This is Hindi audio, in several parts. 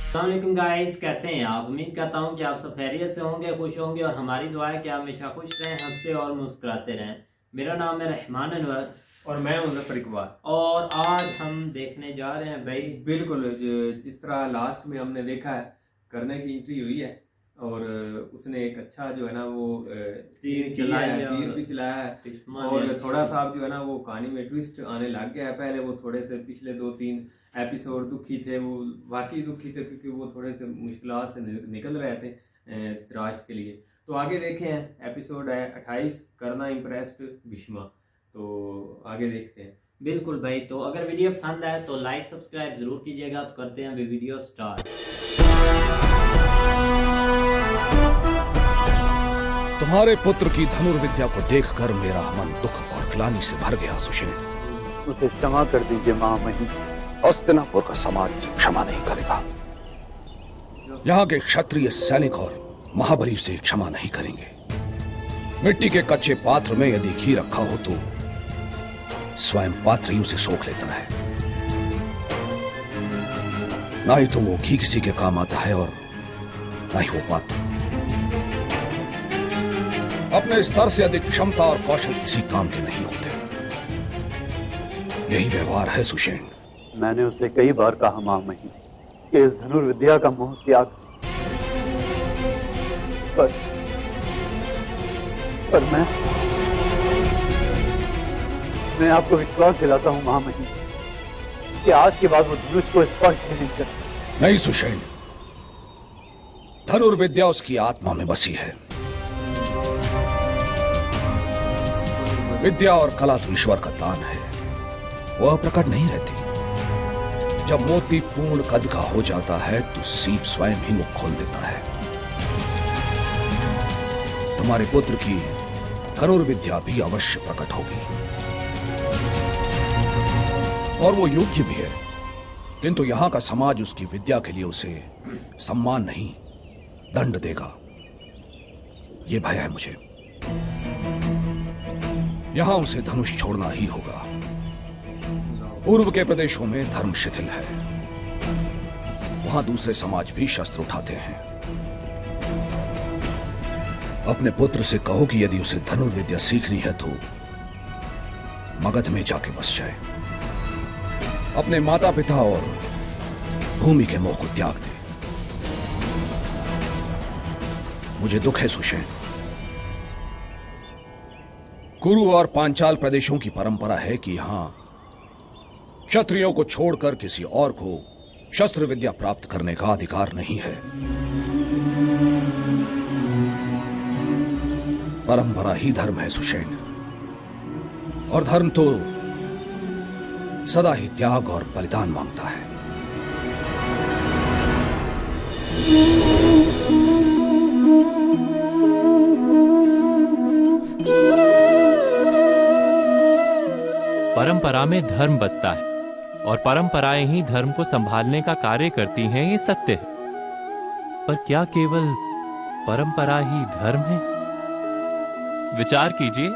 अस्सलाम गाइस, कैसे हैं आप। उम्मीद करता हूं कि आप सब खैरियत से होंगे, खुश होंगे और हमारी दुआ है कि आप हमेशा खुश रहें, हंसते और मुस्कुराते रहें। मेरा नाम है रहमान अनवर और मैं हूं ज़फर इकबाल। और आज हम देखने जा रहे हैं भाई, बिल्कुल जिस तरह लास्ट में हमने देखा है करने की एंट्री हुई है और उसने एक अच्छा जो है ना वो तीर चलाया है, तीर भी चलाया है और थोड़ा सा जो है ना वो कहानी में ट्विस्ट आने लग गया है। पहले वो थोड़े से पिछले 2-3 एपिसोड दुखी थे, वो वाकई दुखी थे क्योंकि वो थोड़े से मुश्किलात से निकल रहे थे धृतराष्ट्र के लिए। तो आगे देखे हैं, एपिसोड है 28, करना इम्प्रेस्ड भीष्मा। तो आगे देखते हैं। बिल्कुल भाई। तो अगर वीडियो पसंद आए तो लाइक सब्सक्राइब जरूर कीजिएगा। तो करते हैं अभी वीडियो स्टार्ट। तुम्हारे पुत्र की धनुर्विद्या को देखकर मेरा मन दुख और ग्लानि से भर गया सुषेण। उसे क्षमा कर दीजिए महामहिम। हस्तिनापुर का समाज क्षमा नहीं करेगा। यहाँ के क्षत्रिय सैनिक और महाबली से क्षमा नहीं करेंगे। मिट्टी के कच्चे पात्र में यदि घी रखा हो तो स्वयं पात्र ही उसे सोख लेता है। ना ही तो वो घी किसी के काम आता है और ना ही वो पात्र। अपने स्तर से अधिक क्षमता और कौशल किसी काम के नहीं होते। यही व्यवहार है सुषेण। मैंने उसे कई बार कहा महामहिम कि इस धनुर्विद्या का मोह त्याग, पर मैं आपको विश्वास दिलाता हूं महामहिम कि आज के बाद वो धनुष को स्पर्श नहीं करता। नहीं सुषेण, धनुर्विद्या उसकी आत्मा में बसी है। विद्या और कला तो ईश्वर का दान है, वह प्रकट नहीं रहती। जब मोती पूर्ण कद का हो जाता है तो सीप स्वयं ही मुख खोल देता है। तुम्हारे पुत्र की धनुर्विद्या भी अवश्य प्रकट होगी और वो योग्य भी है, किंतु यहां का समाज उसकी विद्या के लिए उसे सम्मान नहीं, दंड देगा, ये भय है मुझे। यहां उसे धनुष छोड़ना ही होगा। पूर्व के प्रदेशों में धर्म शिथिल है, वहां दूसरे समाज भी शस्त्र उठाते हैं। अपने पुत्र से कहो कि यदि उसे धनुर्विद्या सीखनी है तो मगध में जाके बस जाए, अपने माता पिता और भूमि के मोह को त्याग दे। मुझे दुख है सुषेण। कुरु और पांचाल प्रदेशों की परंपरा है कि यहां क्षत्रियों को छोड़कर किसी और को शस्त्र विद्या प्राप्त करने का अधिकार नहीं है। परंपरा ही धर्म है सुषेण, और धर्म तो सदा ही त्याग और बलिदान मांगता है। परंपरा में धर्म बसता है और परंपराएं ही धर्म को संभालने का कार्य करती हैं, ये सत्य है। पर क्या केवल परंपरा ही धर्म है? विचार कीजिए।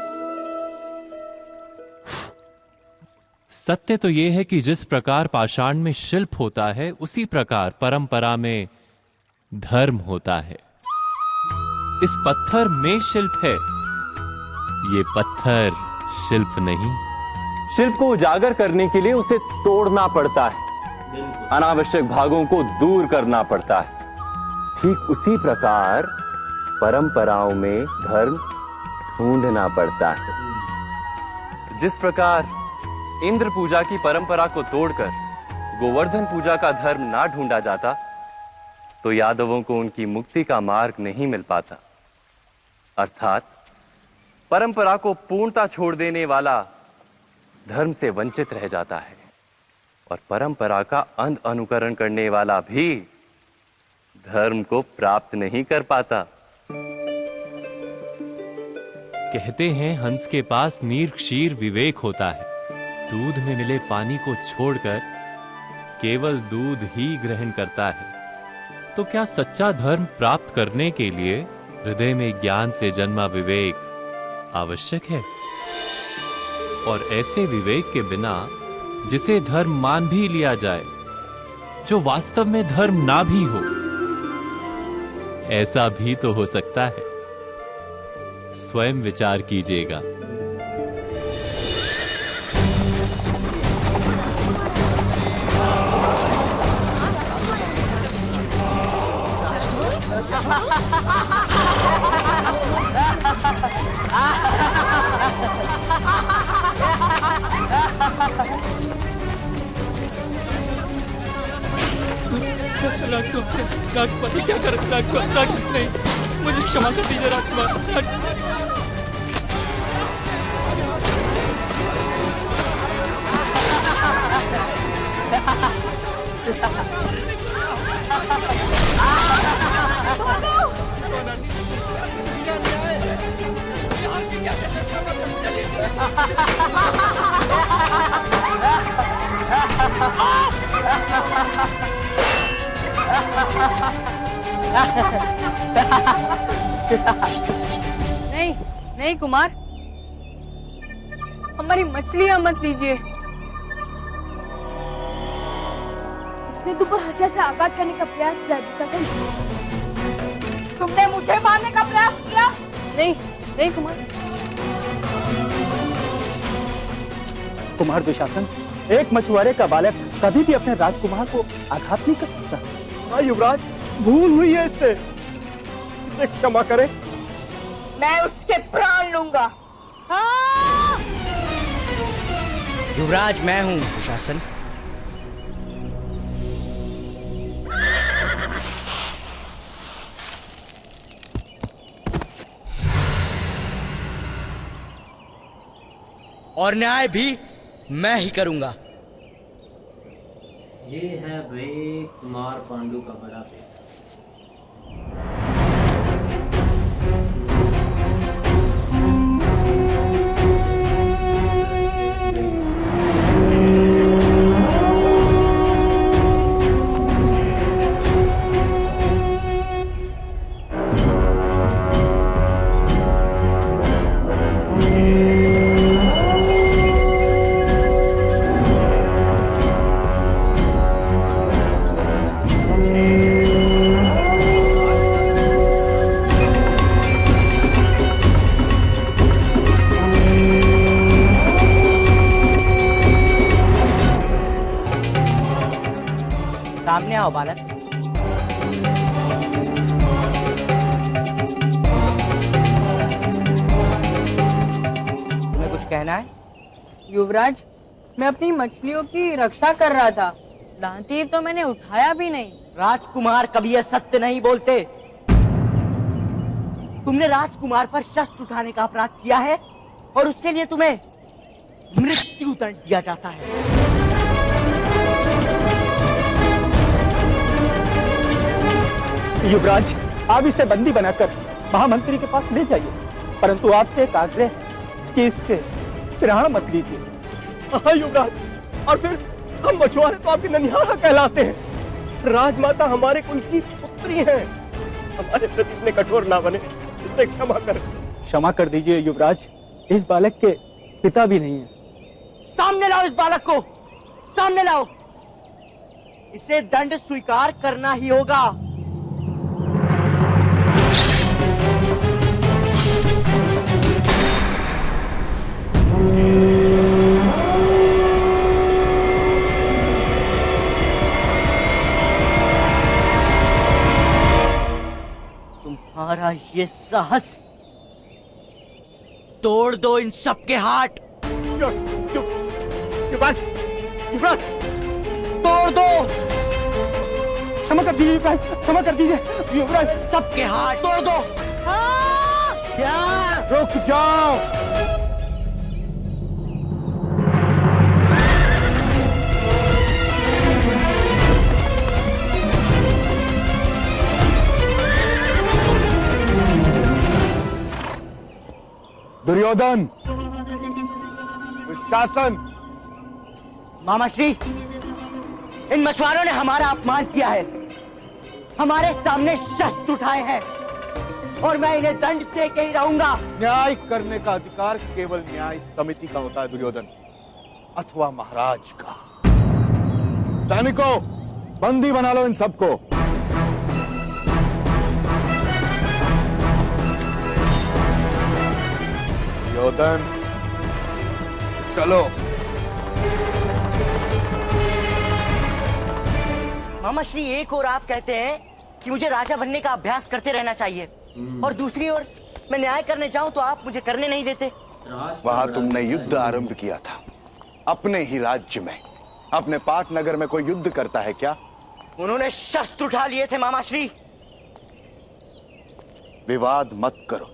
सत्य तो यह है कि जिस प्रकार पाषाण में शिल्प होता है, उसी प्रकार परंपरा में धर्म होता है। इस पत्थर में शिल्प है, ये पत्थर शिल्प नहीं। शिल्प को उजागर करने के लिए उसे तोड़ना पड़ता है, अनावश्यक भागों को दूर करना पड़ता है। ठीक उसी प्रकार परंपराओं में धर्म ढूंढना पड़ता है। जिस प्रकार इंद्र पूजा की परंपरा को तोड़कर गोवर्धन पूजा का धर्म ना ढूंढा जाता, तो यादवों को उनकी मुक्ति का मार्ग नहीं मिल पाता। अर्थात परंपरा को पूर्णता छोड़ देने वाला धर्म से वंचित रह जाता है और परंपरा का अंध अनुकरण करने वाला भी धर्म को प्राप्त नहीं कर पाता। कहते हैं हंस के पास नीर क्षीर विवेक होता है। दूध में मिले पानी को छोड़कर केवल दूध ही ग्रहण करता है। तो क्या सच्चा धर्म प्राप्त करने के लिए हृदय में ज्ञान से जन्मा विवेक आवश्यक है? और ऐसे विवेक के बिना जिसे धर्म मान भी लिया जाए, जो वास्तव में धर्म ना भी हो। ऐसा भी तो हो सकता है। स्वयं विचार कीजिएगा। राजकुमार क्या कर राजकुमार नहीं, मुझे क्षमा कर दीजिए राजकुमार। नहीं नहीं कुमार, हमारी मछलियां मत लीजिए। इसने तुम पर हंसिया से आघात करने का प्रयास किया दुशासन। तुमने मुझे मारने का प्रयास किया? नहीं नहीं कुमार। कुमार दुशासन, एक मछुआरे का बालक कभी भी अपने राजकुमार को आघात नहीं कर सकता। हाँ युवराज, भूल हुई है इससे, इसे क्षमा करें। मैं उसके प्राण लूंगा। हाँ! युवराज मैं हूं दुशासन। और न्याय भी मैं ही करूंगा। ये है भाई कुमार पांडु का बड़ा बेटा। सामने आओ बालक। तुम्हें कुछ कहना है? युवराज, मैं अपनी मछलियों की रक्षा कर रहा था, दांती तो मैंने उठाया भी नहीं। राजकुमार कभी असत्य नहीं बोलते। तुमने राजकुमार पर शस्त्र उठाने का अपराध किया है और उसके लिए तुम्हें मृत्यु दंड दिया जाता है। युवराज, आप इसे बंदी बनाकर महामंत्री के पास ले जाइए, परंतु आपसे एक आग्रह कि इसके प्राण मत लीजिए। हाँ युवराज, और फिर हम मछुआरे तो आपके ननिहाल कहलाते हैं। राजमाता हमारे कुल की पुत्री हैं। हमारे प्रति इतने कठोर ना बने, इसे क्षमा कर। क्षमा कर दीजिए युवराज, इस बालक के पिता भी नहीं है। सामने लाओ इस बालक को, सामने लाओ। इसे दंड स्वीकार करना ही होगा। तुम्हारा ये साहस, तोड़ दो इन सबके हाथ। युवराज, युवराज, तोड़ दो। क्षमा कर दीजिए युवराज, क्षमा कर दीजिए युवराज। सबके हाथ तोड़ दो। क्या? रुक जाओ। दुर्योधन, शासन। मामा श्री, इन मछुआरों ने हमारा अपमान किया है, हमारे सामने शस्त्र उठाए हैं और मैं इन्हें दंड दे के ही रहूंगा। न्याय करने का अधिकार केवल न्याय समिति का होता है दुर्योधन, अथवा महाराज का। सैनिकों, बंदी बना लो इन सबको। योधन, चलो। मामा श्री, एक और आप कहते हैं कि मुझे राजा बनने का अभ्यास करते रहना चाहिए, और दूसरी ओर मैं न्याय करने जाऊं तो आप मुझे करने नहीं देते। वहां तुमने युद्ध आरंभ किया था अपने ही राज्य में। अपने पाटनगर में कोई युद्ध करता है क्या? उन्होंने शस्त्र उठा लिए थे मामा श्री। विवाद मत करो।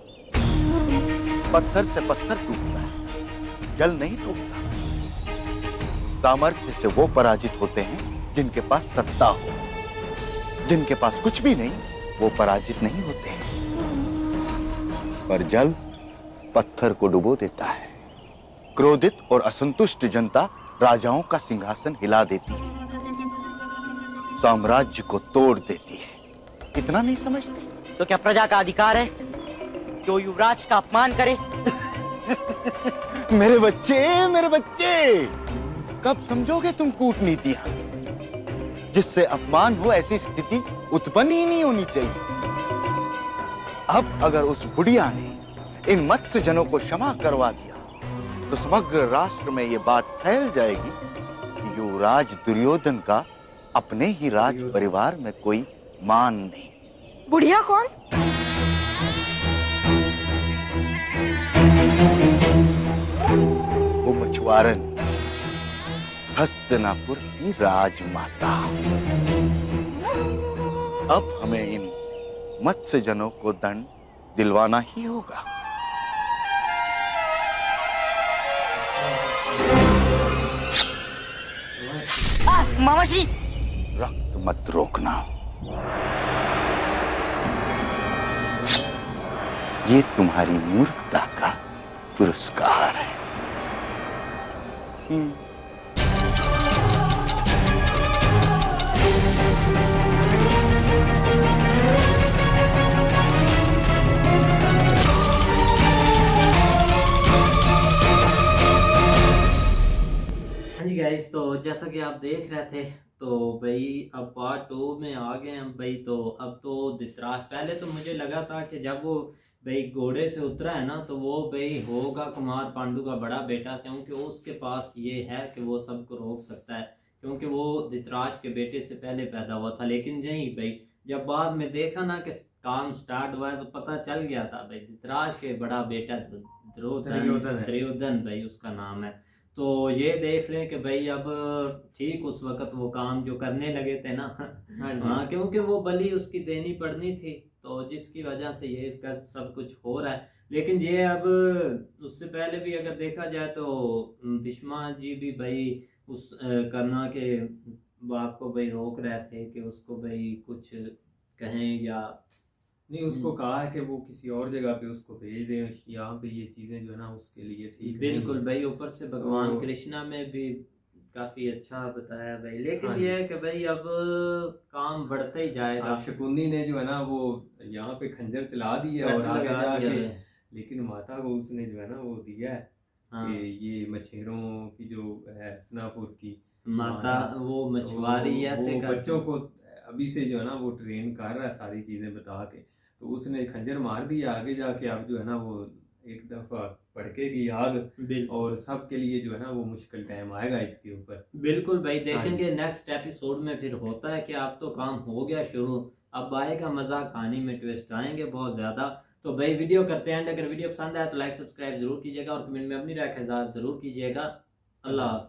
पत्थर से पत्थर टूटता है, जल नहीं टूटता। सामर्थ्य से वो पराजित होते हैं जिनके पास सत्ता हो। जिनके पास कुछ भी नहीं, वो पराजित नहीं होते हैं। पर जल पत्थर को डुबो देता है। क्रोधित और असंतुष्ट जनता राजाओं का सिंहासन हिला देती है, साम्राज्य को तोड़ देती है। इतना नहीं समझते? तो क्या प्रजा का अधिकार है जो युवराज का अपमान करे? मेरे बच्चे, मेरे बच्चे, कब समझोगे तुम कूटनीतियां? जिससे अपमान हो ऐसी स्थिति उत्पन्न ही नहीं होनी चाहिए। अब अगर उस बुढ़िया ने इन मत्स्य जनों को क्षमा करवा दिया तो समग्र राष्ट्र में ये बात फैल जाएगी कि युवराज दुर्योधन का अपने ही राज परिवार में कोई मान नहीं। बुढ़िया कौन? वो मछुआरन, हस्तिनापुर की राजमाता। अब हमें इन मत्स्य जनों को दंड दिलवाना ही होगा। मामा जी, रक्त मत रोकना। ये तुम्हारी मूर्खता का पुरस्कार है। हाँ जी गाइस, तो जैसा कि आप देख रहे थे तो भाई अब पार्ट 2 में आ गए हम भाई। तो अब तो धृतराष्ट्र, पहले तो मुझे लगा था कि जब वो भाई घोड़े से उतरा है ना तो वो भाई होगा कुमार पांडु का बड़ा बेटा, क्योंकि उसके पास ये है कि वो सबको रोक सकता है, क्योंकि वो धृतराष्ट्र के बेटे से पहले पैदा हुआ था। लेकिन नहीं भाई, जब बाद में देखा ना कि काम स्टार्ट हुआ है तो पता चल गया था भाई धृतराष्ट्र के बड़ा बेटा दुर्योधन भाई उसका नाम है। तो ये देख लें कि भाई अब ठीक उस वक्त वो काम जो करने लगे थे ना, हाँ, क्योंकि वो बलि उसकी देनी पड़नी थी, तो जिसकी वजह से ये सब कुछ हो रहा है। लेकिन ये अब उससे पहले भी अगर देखा जाए तो भीष्मा जी भी भाई उस कर्णा के बाप को भाई रोक रहे थे कि उसको भाई कुछ कहें या नहीं। उसको कहा है कि वो किसी और जगह पे उसको भेज दें, यहाँ पे ये चीज़ें जो है ना उसके लिए ठीक बिल्कुल भाई। ऊपर से भगवान कृष्णा में भी काफी अच्छा बताया भाई। लेकिन ये है कि भाई अब काम बढ़ता ही जाएगा। शकुनी ने जो है ना वो यहाँ पे खंजर चला दिया और आगे जाके, लेकिन माता को उसने जो है ना वो दिया है कि ये मछेरों की जो है हस्तिनापुर की माता, वो मछुआरी ऐसे बच्चों को अभी से जो है ना वो ट्रेन कर रहा है सारी चीजें बता के, तो उसने खंजर मार दिया। आगे जाके अब जो है ना वो एक दफा भड़केगी आग और सबके लिए जो है ना वो मुश्किल टाइम आएगा इसके ऊपर। बिल्कुल भाई, देखेंगे नेक्स्ट एपिसोड में फिर होता है कि अब तो काम हो गया शुरू, अब आएगा मजा, कहानी में ट्विस्ट आएंगे बहुत ज्यादा। तो भाई वीडियो करते हैं, अगर वीडियो पसंद आए तो लाइक सब्सक्राइब जरूर कीजिएगा और कमेंट में अपनी राय का इज़हार जरूर कीजिएगा। अल्लाह।